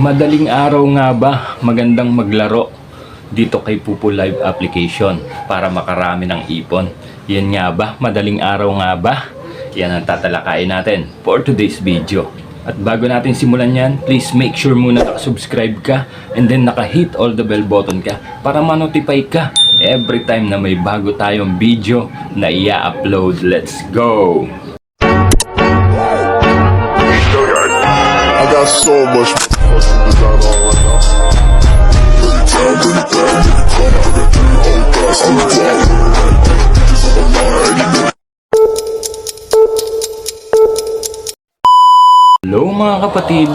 Madaling araw nga ba magandang maglaro dito kay Pupo Live application para makarami ng ipon? Yan nga ba? Madaling araw nga ba? Yan ang tatalakayin natin for today's video. At bago natin simulan yan, please make sure muna nakasubscribe ka and then naka-hit all the bell button ka para ma-notify ka every time na may bago tayong video na i-upload. Let's go! I got so much fucking design on right now. Hello mga kapatid!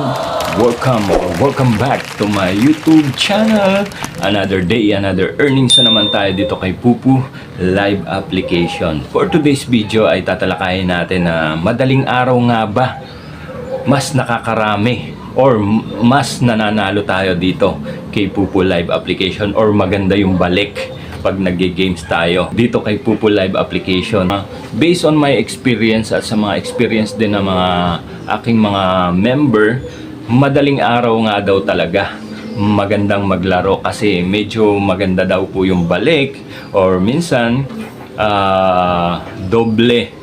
Welcome back to my YouTube channel. Another day, another earnings na naman tayo dito kay Pupo Live application. For today's video ay tatalakayin natin na madaling araw nga ba mas nakakarami or mas nananalo tayo dito kay Pupo Live application, or maganda yung balik pag nag-games tayo dito kay Pupo Live application. Based on my experience at sa mga experience din ng mga aking mga member, madaling araw nga daw talaga magandang maglaro kasi medyo maganda daw po yung balik, or minsan doble.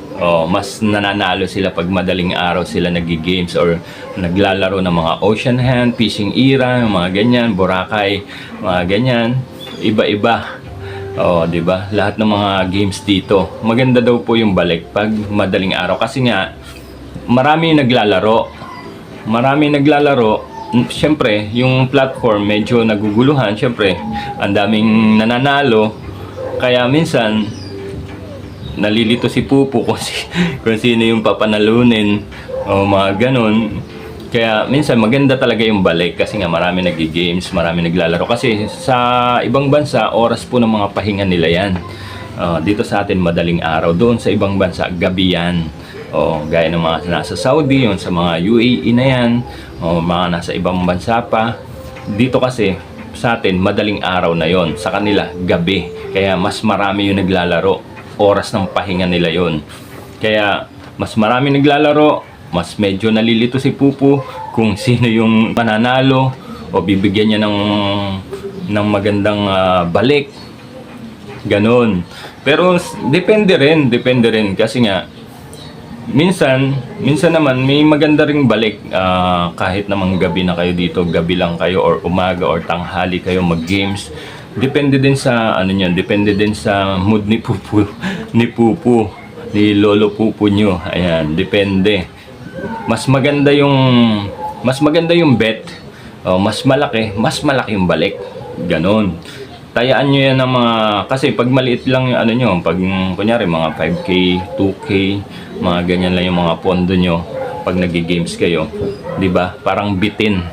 Mas nananalo sila pag madaling araw sila nag-games or naglalaro ng mga ocean hand, fishing era, mga ganyan, Boracay, mga ganyan, iba-iba. Di ba? Lahat ng mga games dito, maganda daw po yung balik pag madaling araw kasi nga marami naglalaro. Siyempre, yung platform medyo naguguluhan, siyempre, ang daming nananalo, kaya minsan nalilito si Pupo kung sino yung papanalunin o mga ganun. Kaya minsan maganda talaga yung balik kasi nga marami nag-games, marami naglalaro. Kasi sa ibang bansa, oras po ng mga pahinga nila yan. Dito sa atin, madaling araw. Doon sa ibang bansa, gabi yan. Gaya ng mga nasa Saudi, yun sa mga UAE na yan, mga nasa ibang bansa pa. Dito kasi, sa atin, madaling araw na yon. Sa kanila, gabi. Kaya mas marami yung naglalaro. Oras ng pahinga nila yon. Kaya mas marami naglalaro, mas medyo nalilito si Pupo kung sino yung mananalo o bibigyan niya ng magandang balik, ganon. Pero depende rin kasi nga minsan naman may maganda ring balik, kahit namang gabi na kayo dito, gabi lang kayo or umaga or tanghali kayo mag-games. Depende din sa depende din sa mood ni Pupo, ni Lolo Pupo nyo. Ayan, depende. Mas maganda yung bet. Mas malaki yung balik. Ganon. Tayaan nyo yan ng mga, kasi pag maliit lang yung pag kunyari mga 5K, 2K, mga ganyan lang yung mga pondo nyo pag nag-games kayo, 'di ba? Parang bitin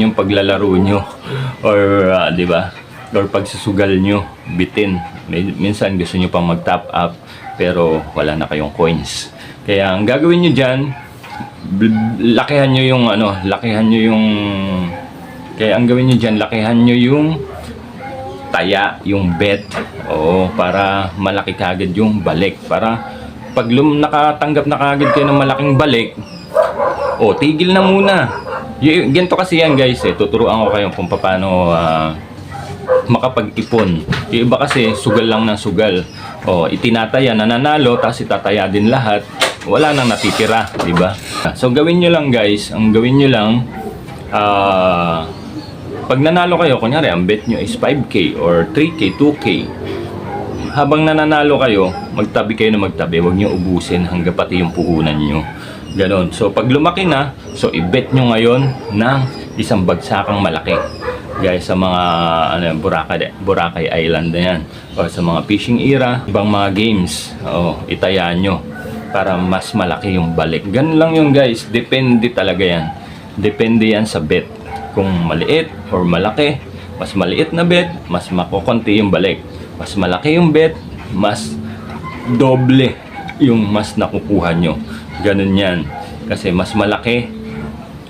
yung paglalaro nyo, or 'di ba? Or pagsusugal nyo, bitin. Minsan gusto nyo pang mag-top up pero wala na kayong coins. Kaya ang gagawin nyo dyan, lakihan nyo yung taya, yung bet. Para malaki kagad yung balik. Para pag nakatanggap na kagad kayo ng malaking balik, tigil na muna. Ganito kasi yan guys, tuturuan ko kayo kung paano makapag-ipon. Yung iba kasi sugal lang ng sugal. Itinataya, nananalo, tapos itataya din lahat. Wala nang natitira, di ba? So gawin nyo lang guys, ang gawin nyo lang, pag nanalo kayo, kunyari ang bet nyo is 5K or 3K, 2K. Habang nananalo kayo, magtabi kayo na magtabi. Huwag nyo ubusin hanggang pati yung puhunan nyo. Ganon. So pag lumaki na, so i-bet nyo ngayon ng isang bagsakang malaki. Guys, sa mga Boracay Island na yan, o sa mga fishing era, ibang mga games, itaya nyo para mas malaki yung balik. Ganun lang yun guys, depende talaga yan. Depende yan sa bet. Kung maliit or malaki, mas maliit na bet, mas makukunti yung balik. Mas malaki yung bet, mas doble yung mas nakukuha nyo. Ganun yan. Kasi mas malaki,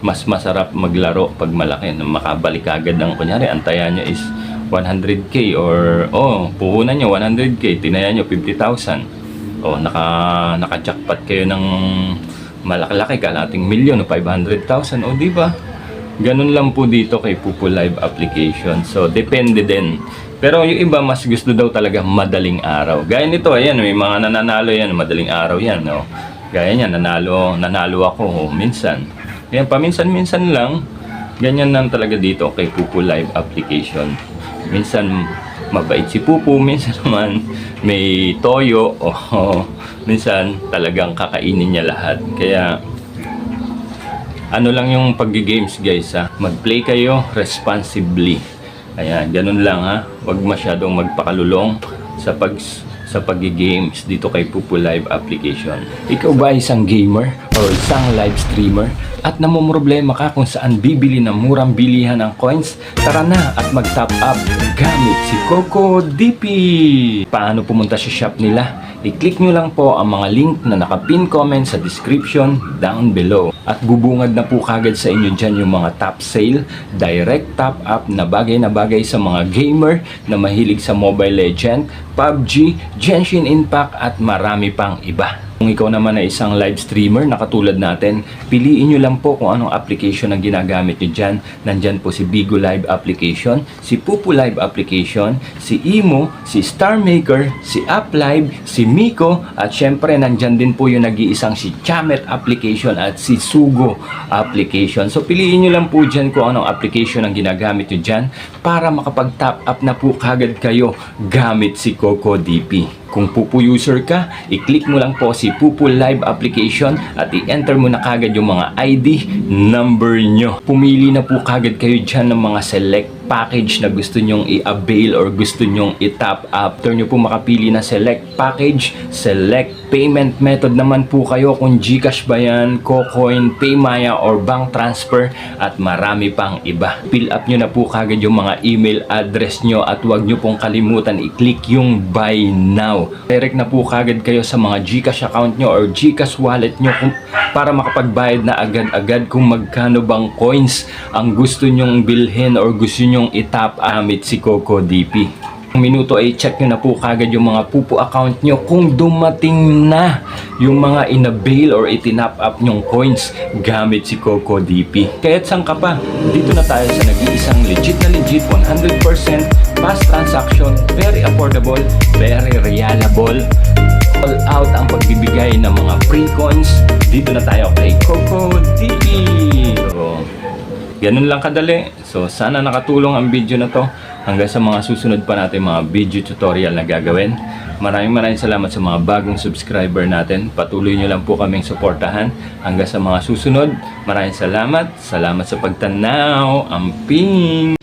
mas masarap maglaro pag malaki. Makabalik agad ng, kunyari, antayan nyo is 100K or, puhunan nyo 100K, tinaya nyo 50,000. Naka-jackpot kayo ng malaki-laki, kalating milyon o 500,000. Di ba? Ganun lang po dito kay Pupo Live application. So, depende din. Pero yung iba, mas gusto daw talaga madaling araw. Gaya nito, ayan, may mga nananalo yan, madaling araw yan, no? Gaya niyan, nanalo ako, minsan. Ayan, paminsan-minsan lang, ganyan lang talaga dito kay Pupo Live application. Minsan, mabait si Pupo, minsan naman may toyo, o minsan talagang kakainin niya lahat. Kaya, ano lang yung pag-games guys ha, mag-play kayo responsibly. Ayan, ganun lang ha. Huwag masyadong magpakalulong sa pag-games dito kay Pupo Live application. Ikaw ba isang gamer or isang live streamer at namumroblema ka kung saan bibili ng murang bilihan ng coins? Tara na at mag-top up gamit si Coco DP. Paano pumunta sa shop nila? I-click nyo lang po ang mga link na nakapin comment sa description down below. At bubungad na po kagad sa inyo dyan yung mga top sale, direct top up na bagay sa mga gamer na mahilig sa Mobile Legend, PUBG, Genshin Impact at marami pang iba. Kung ikaw naman ay isang live streamer na katulad natin, piliin nyo lang po kung anong application ang ginagamit nyo dyan. Nandyan po si Bigo Live application, si Pupo Live application, si Imo, si Star Maker, si UpLive, si Miko, at syempre nandyan din po yung nag-iisang si Chamet application at si Sugo application. So piliin nyo lang po dyan kung anong application ang ginagamit nyo dyan para makapag-top up na po kagad kayo gamit si Coco DP. Kung Pupo user ka, i-click mo lang po si Pupo Live application at i-enter mo na kagad yung mga ID number nyo. Pumili na po kagad kayo dyan ng mga select package na gusto nyong i-avail or gusto nyong i-top up. After nyo po makapili na select package, select payment method naman po kayo kung GCash ba yan, Cocoin, Paymaya or bank transfer at marami pang iba. Fill up nyo na po kagad yung mga email address nyo at huwag nyo pong kalimutan i-click yung buy now. Direct na po kagad kayo sa mga GCash account nyo or GCash wallet nyo para makapagbayad na agad-agad kung magkano bang coins ang gusto nyong bilhin or gusto nyong itap amit si Coco DP. Ang minuto ay check nyo na po kagad yung mga Pupo account nyo kung dumating na yung mga inabail or itinap up nyong coins gamit si Coco DP. Kaya't saan ka pa? Dito na tayo sa nag-iisang legit 100% fast transaction, very affordable, very reliable, all out ang pagbibigay ng mga free coins. Dito na tayo kay Coco DP. So, ganun lang kadali. So, sana nakatulong ang video na to. Hanggang sa mga susunod pa natin mga video tutorial na gagawin. Maraming salamat sa mga bagong subscriber natin. Patuloy nyo lang po kaming suportahan. Hanggang sa mga susunod. Maraming salamat. Salamat sa pagtanaw. Amping!